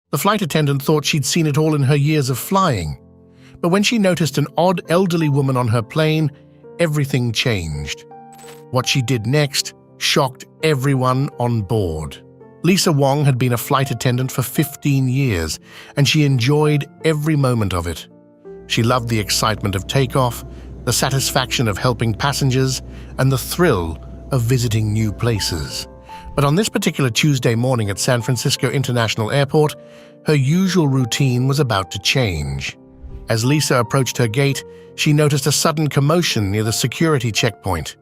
The flight attendant thought she'd seen it all in her years of flying. But when she noticed an odd elderly woman on her plane, everything changed. What she did next shocked everyone on board. Lisa Wong had been a flight attendant for 15 years, and she enjoyed every moment of it. She loved the excitement of takeoff, the satisfaction of helping passengers, and the thrill of visiting new places. But on this particular Tuesday morning at San Francisco International Airport, her usual routine was about to change. As Lisa approached her gate, she noticed a sudden commotion near the security checkpoint.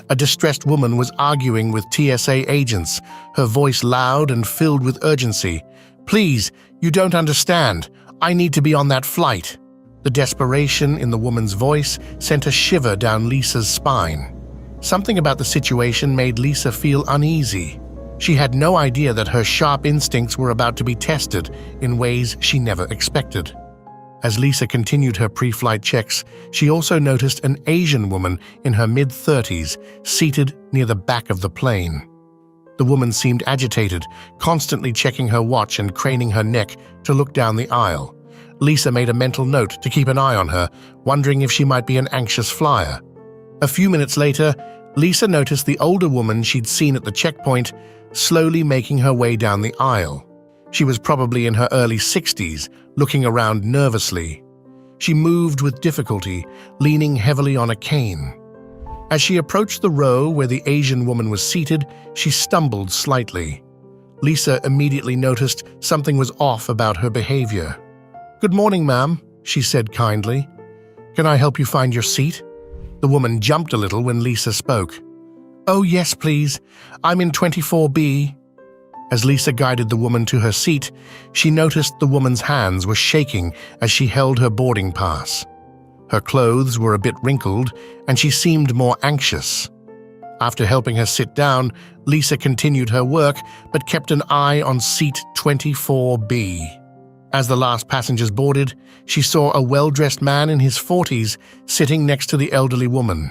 A distressed woman was arguing with TSA agents, her voice loud and filled with urgency. "Please, you don't understand. I need to be on that flight." The desperation in the woman's voice sent a shiver down Lisa's spine. Something about the situation made Lisa feel uneasy. She had no idea that her sharp instincts were about to be tested in ways she never expected. As Lisa continued her pre-flight checks, she also noticed an Asian woman in her mid-30s seated near the back of the plane. The woman seemed agitated, constantly checking her watch and craning her neck to look down the aisle. Lisa made a mental note to keep an eye on her, wondering if she might be an anxious flyer. A few minutes later, Lisa noticed the older woman she'd seen at the checkpoint slowly making her way down the aisle. She was probably in her early 60s, looking around nervously. She moved with difficulty, leaning heavily on a cane. As she approached the row where the Asian woman was seated, she stumbled slightly. Lisa immediately noticed something was off about her behavior. "Good morning, ma'am," she said kindly. "Can I help you find your seat?" The woman jumped a little when Lisa spoke. "Oh, yes, please. I'm in 24B. As Lisa guided the woman to her seat, she noticed the woman's hands were shaking as she held her boarding pass. Her clothes were a bit wrinkled, and she seemed more anxious. After helping her sit down, Lisa continued her work but kept an eye on seat 24B. As the last passengers boarded, she saw a well-dressed man in his 40s sitting next to the elderly woman.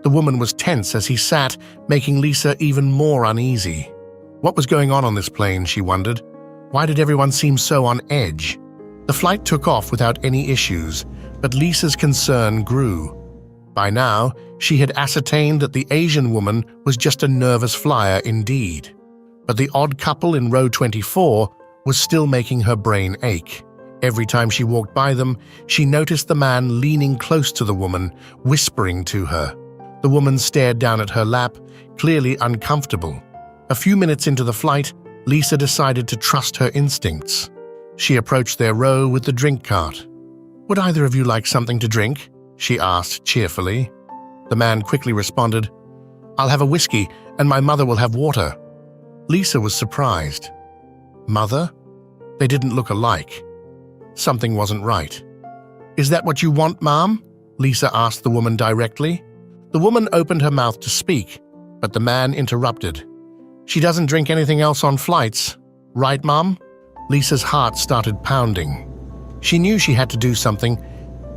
The woman was tense as he sat, making Lisa even more uneasy. What was going on this plane, she wondered? Why did everyone seem so on edge? The flight took off without any issues, but Lisa's concern grew. By now, she had ascertained that the Asian woman was just a nervous flyer indeed. But the odd couple in row 24 was still making her brain ache. Every time she walked by them, she noticed the man leaning close to the woman, whispering to her. The woman stared down at her lap, clearly uncomfortable. A few minutes into the flight, Lisa decided to trust her instincts. She approached their row with the drink cart. "Would either of you like something to drink?" she asked cheerfully. The man quickly responded, "I'll have a whiskey, and my mother will have water." Lisa was surprised. Mother? They didn't look alike. Something wasn't right. "Is that what you want, Mom?" Lisa asked the woman directly. The woman opened her mouth to speak, but the man interrupted. "She doesn't drink anything else on flights, right, Mom?" Lisa's heart started pounding. She knew she had to do something,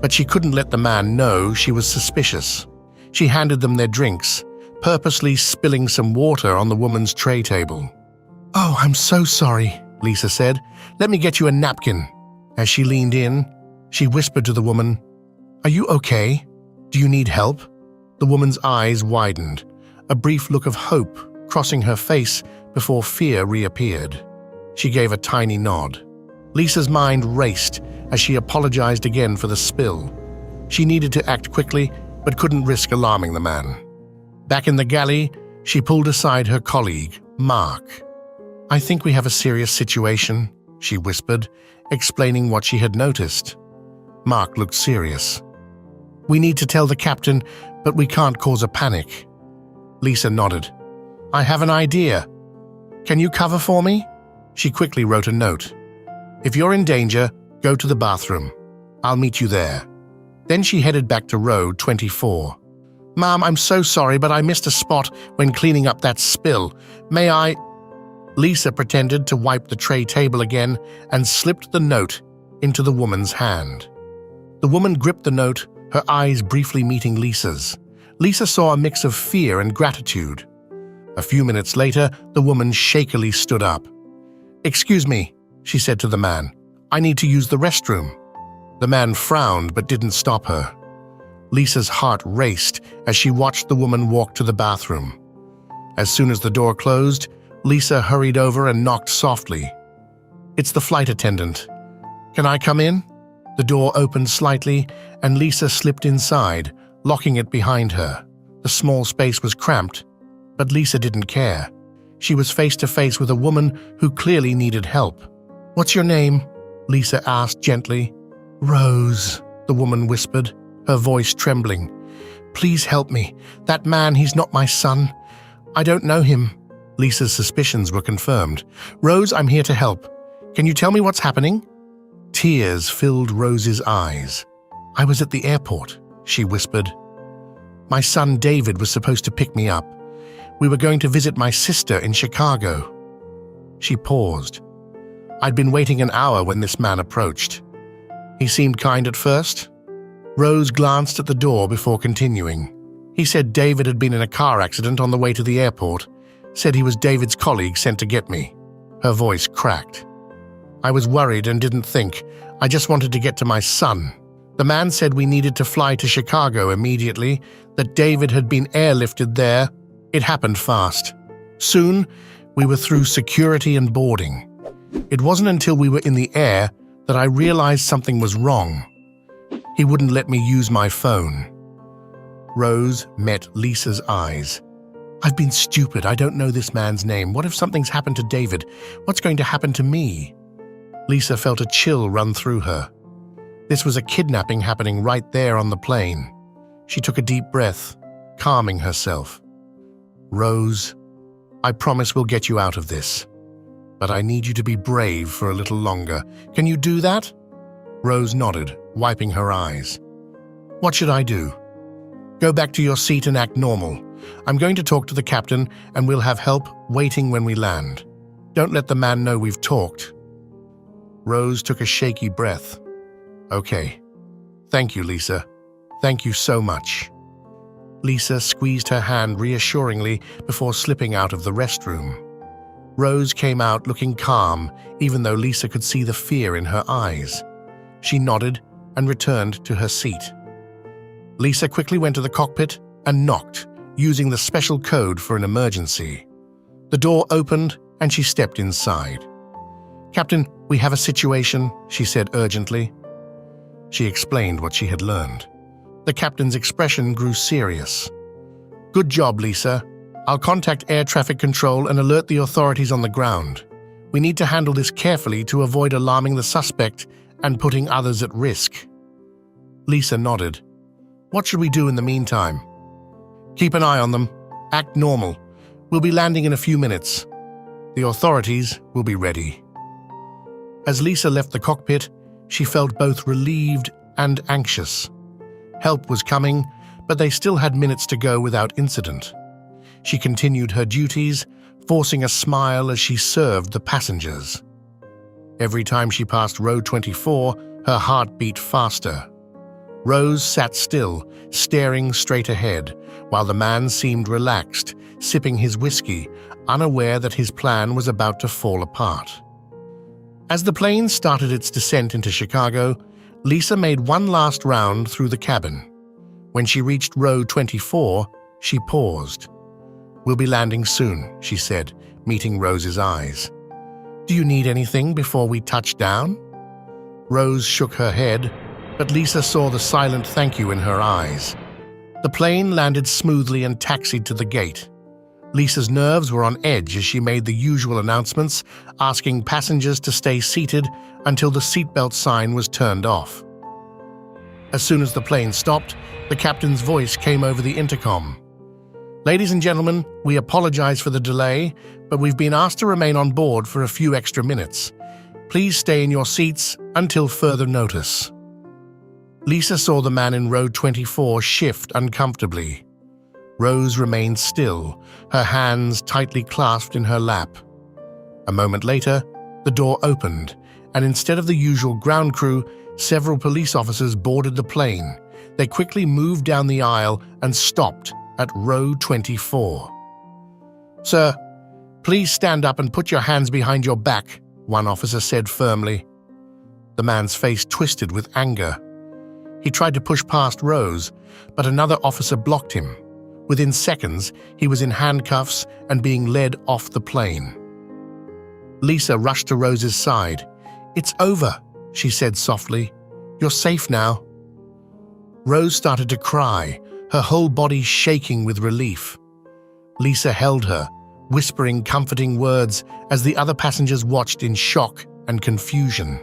but she couldn't let the man know she was suspicious. She handed them their drinks, purposely spilling some water on the woman's tray table. "Oh, I'm so sorry," Lisa said. "Let me get you a napkin." As she leaned in, she whispered to the woman, "Are you okay? Do you need help?" The woman's eyes widened, a brief look of hope crossing her face before fear reappeared. She gave a tiny nod. Lisa's mind raced as she apologized again for the spill. She needed to act quickly, but couldn't risk alarming the man. Back in the galley, she pulled aside her colleague, Mark. "I think we have a serious situation," she whispered, explaining what she had noticed. Mark looked serious. "We need to tell the captain, but we can't cause a panic." Lisa nodded. "I have an idea. Can you cover for me?" She quickly wrote a note. "If you're in danger, go to the bathroom. I'll meet you there." Then she headed back to row 24. "Mom, I'm so sorry, but I missed a spot when cleaning up that spill. May I—" Lisa pretended to wipe the tray table again and slipped the note into the woman's hand. The woman gripped the note, her eyes briefly meeting Lisa's. Lisa saw a mix of fear and gratitude. A few minutes later, the woman shakily stood up. "Excuse me," she said to the man. "I need to use the restroom." The man frowned but didn't stop her. Lisa's heart raced as she watched the woman walk to the bathroom. As soon as the door closed, Lisa hurried over and knocked softly. "It's the flight attendant. Can I come in?" The door opened slightly, and Lisa slipped inside, locking it behind her. The small space was cramped, but Lisa didn't care. She was face to face with a woman who clearly needed help. "What's your name?" Lisa asked gently. "Rose," the woman whispered, her voice trembling. "Please help me. That man, he's not my son. I don't know him." Lisa's suspicions were confirmed. "Rose, I'm here to help. Can you tell me what's happening?" Tears filled Rose's eyes. "I was at the airport," she whispered. "My son David was supposed to pick me up. We were going to visit my sister in Chicago." She paused. "I'd been waiting an hour when this man approached. He seemed kind at first." Rose glanced at the door before continuing. "He said David had been in a car accident on the way to the airport, said he was David's colleague sent to get me." Her voice cracked. "I was worried and didn't think. I just wanted to get to my son. The man said we needed to fly to Chicago immediately, that David had been airlifted there. It happened fast. Soon, we were through security and boarding. It wasn't until we were in the air that I realized something was wrong. He wouldn't let me use my phone." Rose met Lisa's eyes. "I've been stupid. I don't know this man's name. What if something's happened to David? What's going to happen to me?" Lisa felt a chill run through her. This was a kidnapping happening right there on the plane. She took a deep breath, calming herself. "Rose, I promise we'll get you out of this. But I need you to be brave for a little longer. Can you do that?" Rose nodded, wiping her eyes. "What should I do?" "Go back to your seat and act normal. I'm going to talk to the captain and we'll have help waiting when we land. Don't let the man know we've talked." Rose took a shaky breath. "Okay. Thank you, Lisa. Thank you so much." Lisa squeezed her hand reassuringly before slipping out of the restroom. Rose came out looking calm, even though Lisa could see the fear in her eyes. She nodded and returned to her seat. Lisa quickly went to the cockpit and knocked, using the special code for an emergency. The door opened and she stepped inside. "Captain, we have a situation," she said urgently. She explained what she had learned. The captain's expression grew serious. "Good job, Lisa. I'll contact air traffic control and alert the authorities on the ground. We need to handle this carefully to avoid alarming the suspect and putting others at risk." Lisa nodded. "What should we do in the meantime?" "Keep an eye on them. Act normal. We'll be landing in a few minutes. The authorities will be ready." As Lisa left the cockpit, she felt both relieved and anxious. Help was coming, but they still had minutes to go without incident. She continued her duties, forcing a smile as she served the passengers. Every time she passed row 24, her heart beat faster. Rose sat still, staring straight ahead, while the man seemed relaxed, sipping his whiskey, unaware that his plan was about to fall apart. As the plane started its descent into Chicago, Lisa made one last round through the cabin. When she reached row 24, she paused. "We'll be landing soon," she said, meeting Rose's eyes. "Do you need anything before we touch down?" Rose shook her head, but Lisa saw the silent thank you in her eyes. The plane landed smoothly and taxied to the gate. Lisa's nerves were on edge as she made the usual announcements, asking passengers to stay seated until the seatbelt sign was turned off. As soon as the plane stopped, the captain's voice came over the intercom. "Ladies and gentlemen, we apologize for the delay, but we've been asked to remain on board for a few extra minutes. Please stay in your seats until further notice." Lisa saw the man in row 24 shift uncomfortably. Rose remained still, her hands tightly clasped in her lap. A moment later, the door opened, and instead of the usual ground crew, several police officers boarded the plane. They quickly moved down the aisle and stopped at row 24. "Sir, please stand up and put your hands behind your back," one officer said firmly. The man's face twisted with anger. He tried to push past Rose, but another officer blocked him. Within seconds, he was in handcuffs and being led off the plane. Lisa rushed to Rose's side. "It's over," she said softly. "You're safe now." Rose started to cry, her whole body shaking with relief. Lisa held her, whispering comforting words as the other passengers watched in shock and confusion.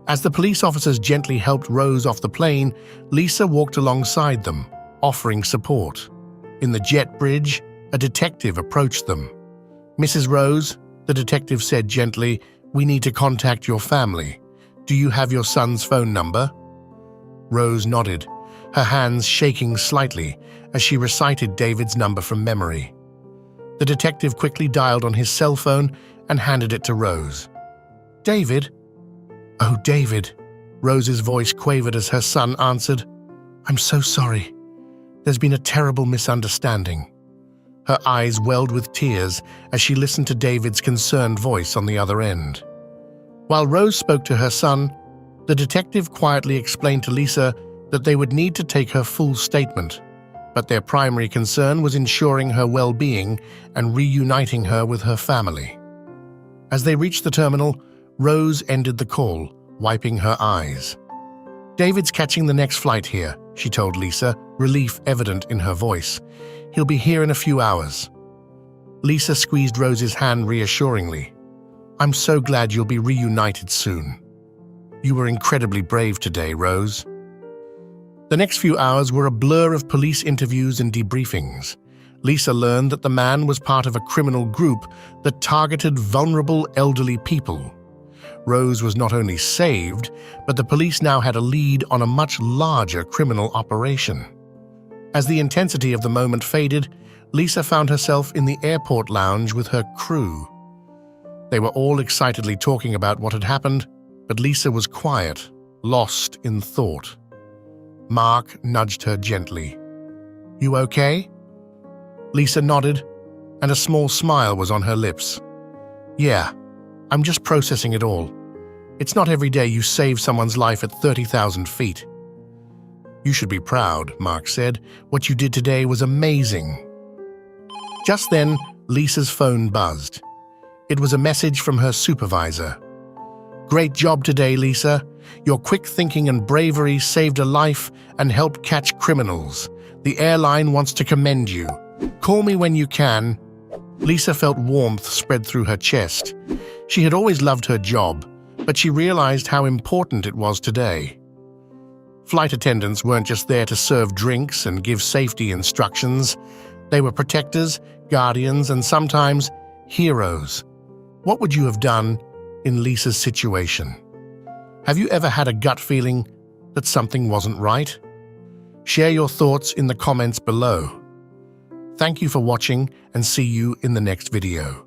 As the police officers gently helped Rose off the plane, Lisa walked alongside them, offering support. In the jet bridge, a detective approached them. "Mrs. Rose," the detective said gently, "we need to contact your family. Do you have your son's phone number?" Rose nodded, her hands shaking slightly as she recited David's number from memory. The detective quickly dialed on his cell phone and handed it to Rose. "David?" "Oh, David," Rose's voice quavered as her son answered. "I'm so sorry. There's been a terrible misunderstanding." Her eyes welled with tears as she listened to David's concerned voice on the other end. While Rose spoke to her son, the detective quietly explained to Lisa that they would need to take her full statement, but their primary concern was ensuring her well-being and reuniting her with her family. As they reached the terminal, Rose ended the call, wiping her eyes. "David's catching the next flight here," she told Lisa, relief evident in her voice. "He'll be here in a few hours." Lisa squeezed Rose's hand reassuringly. "I'm so glad you'll be reunited soon. You were incredibly brave today, Rose." The next few hours were a blur of police interviews and debriefings. Lisa learned that the man was part of a criminal group that targeted vulnerable elderly people. Rose was not only saved, but the police now had a lead on a much larger criminal operation. As the intensity of the moment faded, Lisa found herself in the airport lounge with her crew. They were all excitedly talking about what had happened, but Lisa was quiet, lost in thought. Mark nudged her gently. "You okay?" Lisa nodded, and a small smile was on her lips. "Yeah, I'm just processing it all. It's not every day you save someone's life at 30,000 feet." "You should be proud," Mark said. "What you did today was amazing." Just then, Lisa's phone buzzed. It was a message from her supervisor. "Great job today, Lisa. Your quick thinking and bravery saved a life and helped catch criminals. The airline wants to commend you. Call me when you can." Lisa felt warmth spread through her chest. She had always loved her job, but she realized how important it was today. Flight attendants weren't just there to serve drinks and give safety instructions. They were protectors, guardians, and sometimes heroes. What would you have done in Lisa's situation? Have you ever had a gut feeling that something wasn't right? Share your thoughts in the comments below. Thank you for watching and see you in the next video.